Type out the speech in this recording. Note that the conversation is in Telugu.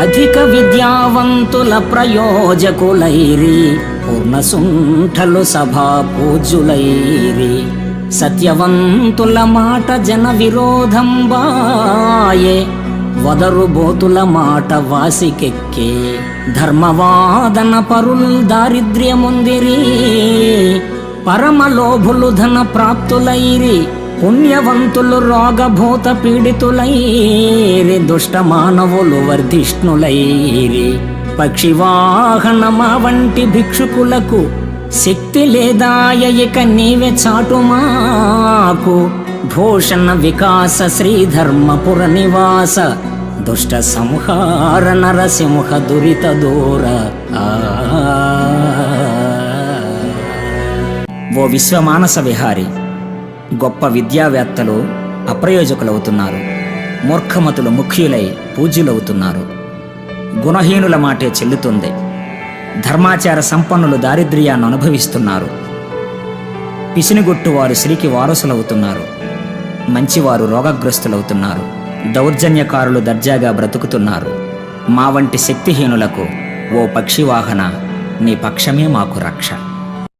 అధిక విద్యావంతుల ప్రయోజకులైరి, పూర్ణసుంఠలు సభా పూజ్యులైరి. సత్యవంతుల మాట జన విరోధం బాయే, వదరుబోతుల మాట వాసికెక్కే. ధర్మవాదన పరులు దారిద్ర్యముందిరి, పరమలోభులు ధన ప్రాప్తులైరి. పుణ్యవంతులు రోగభూత పీడితులైరి, దుష్ట మానవులు వర్ధిష్ణులైరి. పక్షివాహనమా వంటి భిక్షుకులకు శక్తి లేదాయ, ఇక నీవే చాటుమాకు. భూషణ వికాస శ్రీధర్మపుర నివాస, దుష్ట సంహార నరసింహ దురిత దూర. ఓ విశ్వమానస విహారి, గొప్ప విద్యావేత్తలు అప్రయోజకులవుతున్నారు, మూర్ఖమతులు ముఖ్యులై పూజ్యులవుతున్నారు. గుణహీనుల మాటే చెల్లుతుంది. ధర్మాచార సంపన్నులు దారిద్ర్యాన్ని అనుభవిస్తున్నారు. పిసినిగొట్టు వారు శ్రీకి వారసులవుతున్నారు, మంచివారు రోగగ్రస్తులవుతున్నారు. దౌర్జన్యకారులు దర్జాగా బ్రతుకుతున్నారు. మా వంటి శక్తిహీనులకు ఓ పక్షివాహన, నీ పక్షమే మాకు రక్ష.